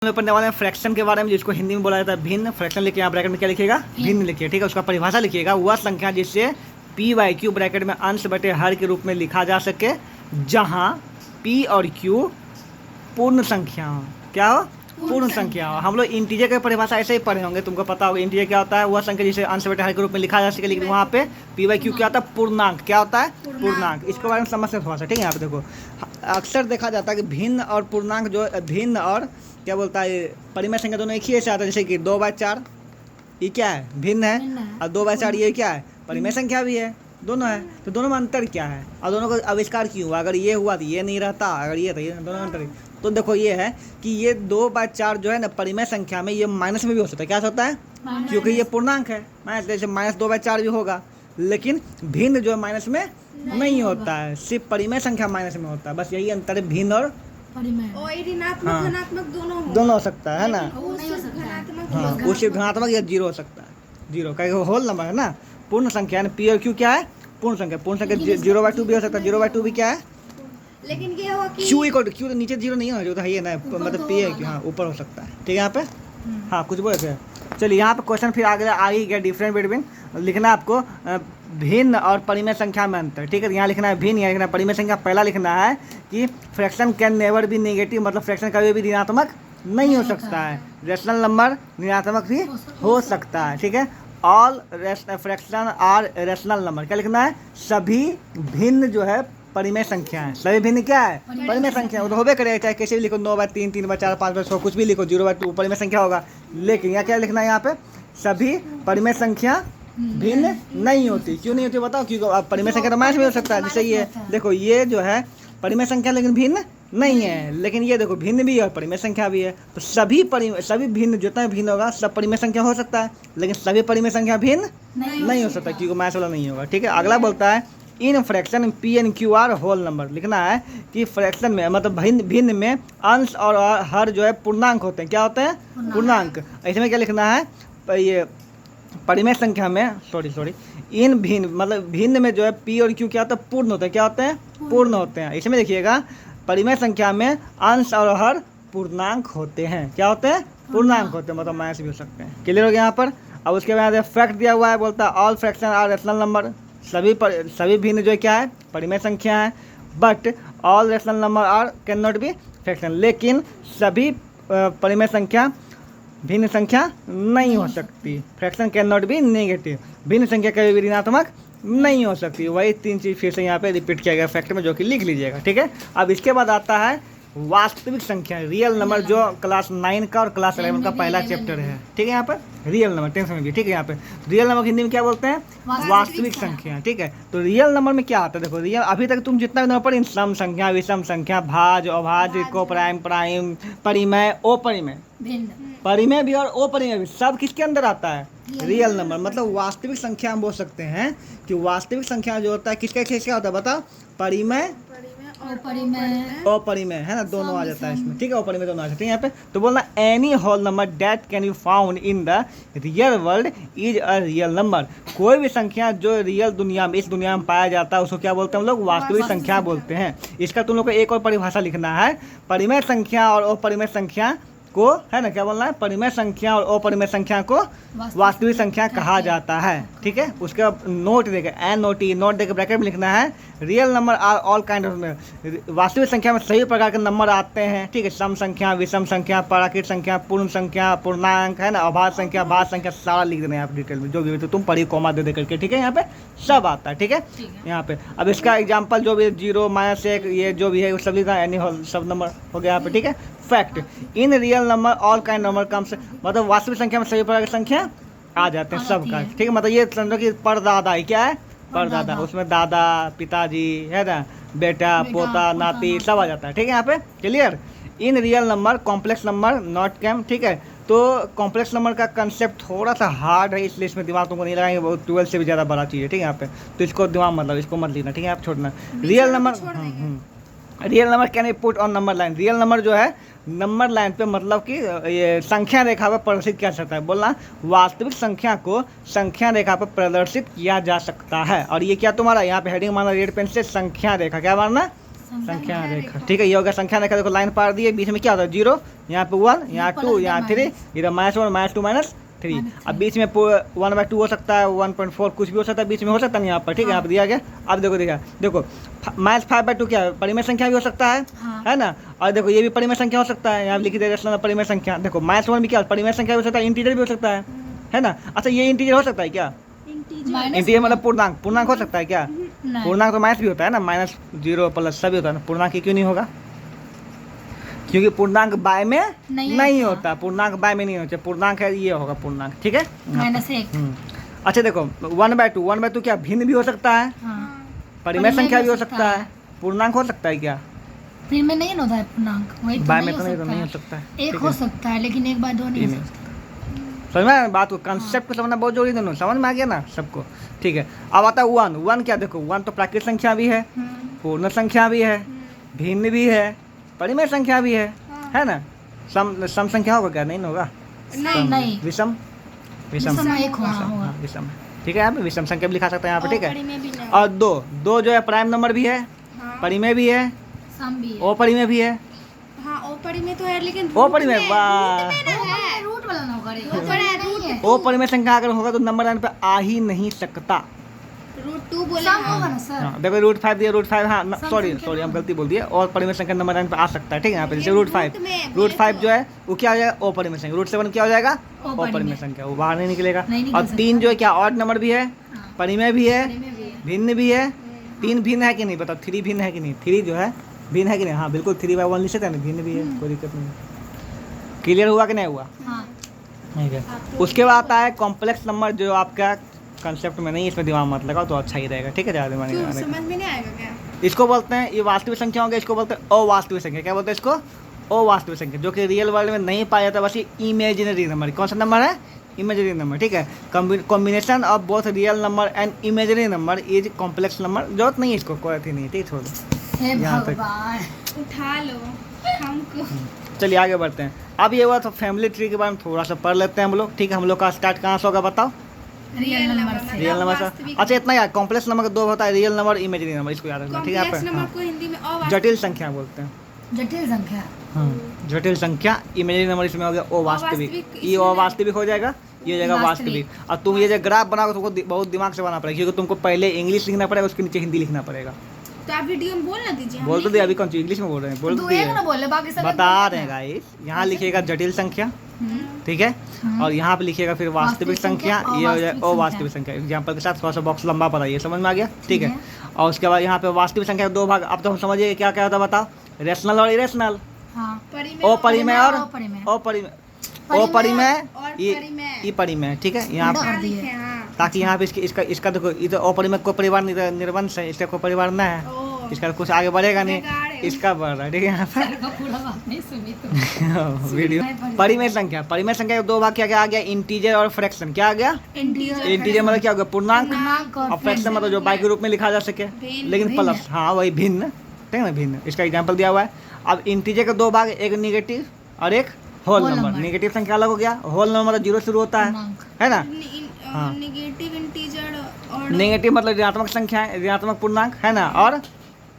में पढ़ने वाले हैं फ्रैक्शन के बारे में, जिसको हिंदी में बोला जाता है भिन्न। फ्रैक्शन लिखिए यहाँ ब्रैकेट में, क्या लिखिएगा? भिन्न लिखिए, ठीक है। उसका परिभाषा लिखिएगा, वह संख्या जिससे पी बाई क्यू ब्रैकेट में अंश बटे हर के रूप में लिखा जा सके, जहाँ पी और क्यू पूर्ण संख्या हो। क्या हो? पूर्ण संख्या हो। हम लोग इंटीजर की परिभाषा ऐसे ही पढ़े होंगे, तुमको पता होगा इंटीजर क्या होता है। वह संख्या जिसे अंश बटे हर के रूप में लिखा जा सके, लेकिन वहाँ पे पी बाई क्यू क्या होता है? पूर्णांक। क्या होता है? पूर्णांक। इसके बारे में समझते हैं थोड़ा सा, ठीक है। यहाँ पे देखो, अक्सर देखा जाता है कि भिन्न और पूर्णांक जो भिन्न और क्या बोलता है परिमेय संख्या दोनों एक ही ऐसे आता है। जैसे कि 2/4 ये क्या है? भिन्न है। और 2/4 ये क्या है? परिमेय संख्या भी है, दोनों है। तो दोनों में अंतर क्या है और दोनों का आविष्कार क्यों हुआ? अगर ये हुआ तो ये नहीं रहता, अगर ये तो ये, दोनों में अंतर। तो देखो ये है कि ये 2/4 जो है ना परिमेय संख्या में, ये माइनस में भी हो सकता है। क्या होता है? क्योंकि ये पूर्णांक है, माइनस, जैसे -2/4 भी होगा। लेकिन भिन्न जो है माइनस में नहीं होता है, सिर्फ परिमेय संख्या माइनस में होता है। बस यही अंतर है, भिन्न और ऋणात्मक धनात्मक दोनों हो सकता है ना। हाँ, वो सिर्फ धनात्मक धनात्मक या जीरो हो सकता है। जीरो का होल नंबर है ना। पूर्ण संख्या पी और क्यू क्या है? पूर्ण संख्या। पूर्ण संख्या 0/2 भी हो सकता है। 0/2 भी क्या है? लेकिन ये हुआ कि क्यू इक्वल टू क्यू तो नीचे जीरो नहीं है, जो तो है ये ना, मतलब पी है कि हाँ ऊपर हो सकता है, ठीक है। यहाँ पे हाँ कुछ बोले थे। चलिए यहाँ पे क्वेश्चन फिर आगे आ ही गया। डिफरेंट बिटवीन लिखना है आपको भिन्न और परिमेय संख्या में अंतर, ठीक है। यहाँ लिखना है भिन्न, यहाँ लिखना है परिमेय संख्या। पहला लिखना है कि fraction can never be negative, मतलब फ्रैक्शन कभी भी ऋणात्मक नहीं हो सकता है। रेशनल नंबर ऋणात्मक भी हो सकता है, ठीक है। All fraction are rational number. क्या लिखना है? सभी भिन्न जो है परिमेय संख्या है। सभी भिन्न क्या है? परिमेय संख्या। वो तो होबे करेगा, चाहे कैसे भी लिखो, 9/3, 3/4, 5/6 कुछ भी लिखो, 0/2 परिमेय संख्या होगा। लेकिन यहाँ क्या लिखना है? यहाँ पे सभी परिमेय संख्या भिन्न नहीं होती। क्यों नहीं होती बताओ? क्योंकि अब परिमेय संख्या तो माइनस भी हो सकता है। जैसे ये देखो, ये जो है परिमेय संख्या लेकिन भिन्न नहीं है, लेकिन ये देखो भिन्न भी है और परिमेय संख्या भी है। तो सभी भिन्न, जितना भिन्न होगा सब परिमेय संख्या हो सकता है, लेकिन सभी परिमेय संख्या भिन्न नहीं हो सकता, क्योंकि माइनस वाला नहीं होगा, ठीक है। अगला बोलता है in fraction p and q are whole number. लिखना है कि फ्रैक्शन में, मतलब भिन्न में अंश और हर जो है पूर्णांक होते हैं। क्या होते हैं? पूर्णांक। इसमें क्या लिखना है? ये परिमेय संख्या में सॉरी इन भिन्न, मतलब भिन्न में जो है पी और क्यू क्या होता है? पूर्ण होते हैं। क्या होते हैं? पूर्ण होते हैं। इसमें देखिएगा परिमेय संख्या में अंश और हर पूर्णांक होते हैं। क्या होते हैं? पूर्णांक होते हैं, मतलब माइनस भी हो सकते हैं। क्लियर हो गया यहाँ पर। अब उसके बाद फैक्ट दिया हुआ है, बोलता है all fraction are rational number. सभी भिन्न जो है क्या है? परिमेय संख्या है। But all rational number are can not be fraction, लेकिन सभी परिमेय संख्या भिन्न संख्या नहीं हो सकती। Fraction can not be negative, भिन्न संख्या कभी भी ऋणात्मक नहीं हो सकती। वही तीन चीज़ फिर से यहाँ पे रिपीट किया गया फैक्ट में, जो कि लिख लीजिएगा, ठीक है। अब इसके बाद आता है वास्तविक संख्या, रियल नंबर, जो क्लास 9 का और क्लास 11 का पहला चैप्टर है, ठीक है। यहाँ पर रियल नंबर टेंशन में भी, ठीक है। यहाँ पे रियल नंबर हिंदी में क्या बोलते हैं? वास्तविक संख्या, ठीक है। तो रियल नंबर में क्या आता है? देखो रियल, अभी तक तुम जितना भी नंबर पढ़े, सम संख्या, विषम संख्या, भाज्य, अभाज्य, को प्राइम, परिमेय, अपरिमेय, परिमेय भी और अपरिमेय भी, सब किसके अंदर आता है? Real number. मतलब वास्तविक संख्या हम बोल सकते हैं कि वास्तविक संख्या जो होता है किसका क्या होता है बताओ? परिमेय, अपरिमेय, है ना, दोनों आ जाता है इसमें, ठीक है। अपरिमेय दोनों आ जाते हैं यहाँ पे। तो बोलना any whole number that can be found in the real world is a real number. कोई भी संख्या जो रियल दुनिया में, इस दुनिया में पाया जाता है, उसको क्या बोलते हैं हम लोग? वास्तविक संख्या बोलते हैं। इसका तुम लोग को एक और परिभाषा लिखना है। परिमेय संख्या और अपरिमेय संख्या को, है ना, क्या बोलना है? परिमेय संख्या और अपरिमेय संख्या को वास्तविक संख्या कहा जाता है, ठीक है। उसके नोट देकर NOT नोट देकर ब्रैकेट में लिखना है real number are all kind of. वास्तविक संख्या में सभी प्रकार के नंबर आते हैं, ठीक है। सम संख्या, विषम संख्या, प्राकृत संख्या, पूर्ण संख्या, पूर्णांक, है ना, अभाज्य संख्या, भाज्य संख्या, सारा लिख देना है आप डिटेल में, जो भी तो तुम पढ़ी कॉमा दे करके, ठीक है। यहाँ पे सब आता है, ठीक है। यहाँ पे अब इसका एग्जाम्पल जो भी 0, -1, ये जो भी है सब लिखना, एनी होल सब नंबर हो गया यहाँ पे, ठीक है। Fact in real number all kind number comes, मतलब वास्तविक संख्या में सभी प्रकार की संख्या आ जाते हैं, सब का, ठीक है। मतलब ये समझो कि परदादा ही क्या है? परदादा, उसमें दादा, पिताजी, है ना, बेटा, पोता, नाती, सब आ जाता है, ठीक है। यहाँ पे clear. In real number complex number not came, ठीक है। तो कॉम्प्लेक्स नंबर का कंसेप्ट थोड़ा सा हार्ड है, इसलिए इसमें दिमाग तुमको नहीं लगाएंगे, बहुत 12 से भी ज़्यादा बड़ा चीज़ है, ठीक है। यहाँ पे तो इसको दिमाग मतलब इसको मत लेना, ठीक है। आप छोड़ना real number. Real number can be put on number line. Real number जो है नंबर लाइन पे, मतलब कि ये संख्या रेखा पर प्रदर्शित किया जा सकता है। बोलना वास्तविक संख्या को संख्या रेखा पर प्रदर्शित किया जा सकता है। और ये क्या तुम्हारा यहाँ पे हेडिंग मारना रेड पेन से? संख्या रेखा। क्या मारना? संख्या रेखा। ठीक है, ये हो गया संख्या रेखा। देखो लाइन पार दी है, बीच में क्या होता है 0, यहाँ पे 1, यहाँ 2, यहाँ 3, इधर -1 -2 -3। अब बीच में 1/2 हो सकता है, 1.4 कुछ भी हो सकता है, बीच में हो सकता है यहाँ पर। ठीक है, यहाँ पर दिया गया। अब देखो देखो -5/2 क्या है, परिमेय संख्या भी हो सकता है ना। और देखो ये भी परिमेय संख्या हो सकता है, यहाँ लिख दे रेशनल परिमेय संख्या। देखो -1 भी क्या परिमेय संख्या भी हो सकता है, इंटीजर भी हो सकता है ना। अच्छा ये इंटीजर हो सकता है क्या? इंटीजर मतलब पूर्णांक हो सकता है क्या? पूर्णांक तो माइनस भी होता है ना, -0 + सभी होता है ना। पूर्णांक क्यों नहीं होगा? क्योंकि पूर्णांक बाय में नहीं होता, पूर्णांक बाय में नहीं होता, पूर्णांक है ये होगा पूर्णांक। ठीक है, -1। अच्छा देखो 1/2 क्या भिन्न भी हो सकता है, परिमेय संख्या भी हो सकता है, पूर्णांक हो सकता है क्या? फिर में नहीं होता है पूर्णांक, वही तो बाय में तो नहीं हो सकता है। एक हो सकता है लेकिन 1/2 नहीं हो सकता। समझ में आया बात को, कंसेप्ट को समझना बहुत जरूरी है, समझ में आ गया ना सबको। ठीक है, अब आता है 1 क्या? देखो 1 तो प्राकृत संख्या भी है, पूर्ण संख्या भी है, भिन्न भी है, परिमेय संख्या भी है ना। सम संख्या होगा क्या? नहीं होगा, नहीं विषम एक होगा। विषम। ठीक है, यहाँ पे विषम संख्या भी लिखा सकते हैं यहाँ पे। ठीक है, और 2 जो है प्राइम नंबर भी है, परिमेय भी है, अपरिमेय भी है। परिमेय तो है लेकिन अपरिमेय रूट वाला ना होगा रे। अपरिमेय संख्या अगर होगा तो नंबर लाइन पे आ ही नहीं सकता। √2 बोले सम होगा ना सर। हाँ, देखो √5 दिया, √5 हाँ सॉरी हम गलती बोल दिए। और परिमेय संख्या नंबर लाइन पे आ सकता है। ठीक है, यहाँ पे जैसे √5 जो है वो क्या हो जाएगा? अपरिमेय संख्या। √7 क्या हो जाएगा? अपरिमेय संख्या, वो बाहर नहीं निकलेगा। और 3 जो है क्या? ऑड नंबर भी है, परिमेय भी है, भिन्न भी है। 3 भिन्न है कि नहीं बताओ? 3 भिन्न है कि नहीं? 3 जो है भिन्न है कि नहीं? हाँ बिल्कुल, 3/1 लिख सकते हैं, भिन्न भी है, कोई दिक्कत नहीं। क्लियर हुआ कि नहीं हुआ? ठीक है, उसके बाद आता है कॉम्प्लेक्स नंबर, जो आपका कंसेप्ट में नहीं, इसमें दिमाग मत लगाओ तो अच्छा ही रहेगा। ठीक है, ज़्यादा दिमाग नहीं लगाने का। समझ में नहीं आएगा क्या? इसको बोलते हैं, ये वास्तविक संख्या होंगे, इसको बोलते हैं अवास्तविक संख्या। क्या बोलते हैं इसको? अवास्तविक संख्या, जो कि रियल वर्ल्ड में नहीं पाया जाता, बस ये इमेजिनरी नंबर। कौन सा नंबर है? Imaginary number. ठीक है, combination of both real number and imaginary number is complex number. जरूरत नहीं है इसको, कोई थी नहीं। ठीक, छोड़ दो यहाँ तक, उठा लो हमको। चलिए आगे बढ़ते हैं। अब ये हुआ तो फैमिली ट्री के बारे में थोड़ा सा पढ़ लेते हैं हम लोग। ठीक है, हम लोग का स्टार्ट कहाँ से होगा बताओ? रियल नंबर से। रियल नंबर से। अच्छा इतना यार, कॉम्प्लेक्स नंबर का 2 होता है, रियल नंबर, इमेजिनरी नंबर, इसको याद रखना। ठीक है, कॉम्प्लेक्स नंबर को हिंदी में जटिल संख्या बोलते हैं। जटिल संख्या। जटिल संख्या, इमेजिनरी नंबर इसमें हो गया अवास्तविक। ये अवास्तविक हो जाएगा, ये हो जाएगा वास्तविक। और तुम ये जो ग्राफ बनाओगे तुमको बहुत दिमाग से बनाना पड़ेगा, क्योंकि तुमको पहले इंग्लिश लिखना पड़ेगा, उसके नीचे हिंदी लिखना पड़ेगा। तो आप वीडियो में बोल ना दीजिए। बोल तो दिया, अभी कौन सी इंग्लिश में बोल रहे हैं? बोल तो दिया, बोले बाकी सब बता रहे हैं गाइस। यहाँ लिखिएगा जटिल संख्या, ठीक है, और यहाँ पे लिखिएगा फिर वास्तविक संख्या, ये हो जाए अवास्तविक संख्या। एग्जाम्पल के साथ थोड़ा सा बॉक्स लंबा बनाइए, समझ में आ गया? ठीक है, और उसके बाद यहाँ पे वास्तविक संख्या के 2 भाग। अब तो हम समझिए क्या क्या होता है बताओ? रेशनल और इरेशनल, अपरिमेय और अपरिमेय, अपरिमेय ये परिमेय। ठीक है, यहाँ पे ताकि यहाँ पे इसका देखो, ये तो अपरिमेय को परिवार निर्वंश है, इसका कोई परिवार ना है, इसका कुछ आगे बढ़ेगा नहीं, इसका बढ़ रहा है। ठीक है, यहाँ पे वीडियो परिमेय संख्या के 2 भाग क्या क्या आ गया? इंटीजर और फ्रैक्शन। क्या आ गया? इंटीजर मतलब क्या हो गया? पूर्णांक, और फ्रैक्शन मतलब जो बाई के रूप में लिखा जा सके, लेकिन प्लस, हाँ वही भिन्न। ठीक है ना, भिन्न, इसका एग्जाम्पल दिया हुआ है। अब इंटीजर के 2 भाग, एक निगेटिव और एक होल नंबर। निगेटिव संख्या अलग हो गया, होल नंबर मतलब 0 शुरू होता है ना। हाँ, नेगेटिव इंटीजर और नेगेटिव मतलब ऋणात्मक संख्या है, ऋणात्मक पूर्णांक है ना, और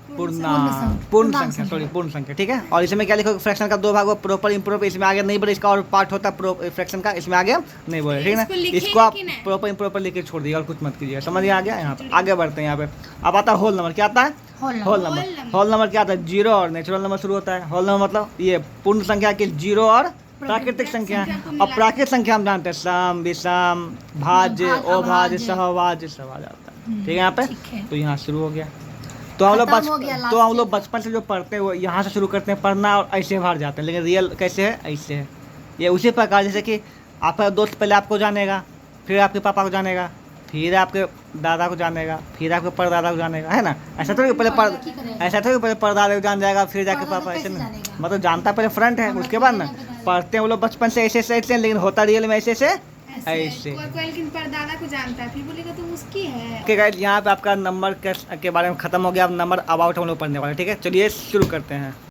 पूर्ण संख्या, सॉरी पूर्ण संख्या। ठीक है, और इसमें क्या लिखोगे? फ्रैक्शन का 2 भाग हो, प्रॉपर इम्प्रॉपर, इसमें आगे नहीं बोले, इसका और पार्ट होता है फ्रैक्शन का, इसमें आगे नहीं बोले। ठीक है ना, इसको आप प्रॉपर इम्प्रॉपर लिख के छोड़ दिए और कुछ मत कीजिए, समझ आ गया? यहाँ पे आगे बढ़ते हैं। यहाँ पे अब आता है होल नंबर। क्या आता है? होल नंबर क्या आता है? 0 और नेचुरल नंबर शुरू होता है। होल नंबर मतलब ये पूर्ण संख्या के 0 और प्राकृतिक संख्या। और प्राकृतिक संख्या हम जानते हैं सम, विषम, भाज्य, अभाज्य, सहभाज्य, सब आ जाता है। ठीक है, यहाँ पे तो यहाँ शुरू हो गया। तो हम लोग बचपन से जो पढ़ते हैं वो यहाँ से शुरू करते हैं पढ़ना, और ऐसे बाहर जाते हैं। लेकिन रियल कैसे है? ऐसे है। ये उसी प्रकार जैसे कि आपका दोस्त पहले आपको जानेगा, फिर आपके पापा को जानेगा, फिर आपके दादा को जानेगा, फिर आपके परदादा को जानेगा, है ना। ऐसा थोड़ी पहले परदादा को जान जाएगा, फिर जाके पापा, ऐसे नहीं। मतलब जानता पहले फ्रंट है, उसके बाद ना पढ़ते हैं वो लोग बचपन से ऐसे, लेकिन होता रियल में ऐसे ऐसे। कोई लेकिन परदादा को जानता है, फिर बोलेगा तो उसकी है। ओके गाइस, यहाँ पे आपका नंबर के बारे में खत्म हो गया। अब नंबर अबाउट हम लोग पढ़ने वाले। ठीक है, चलिए शुरू करते हैं।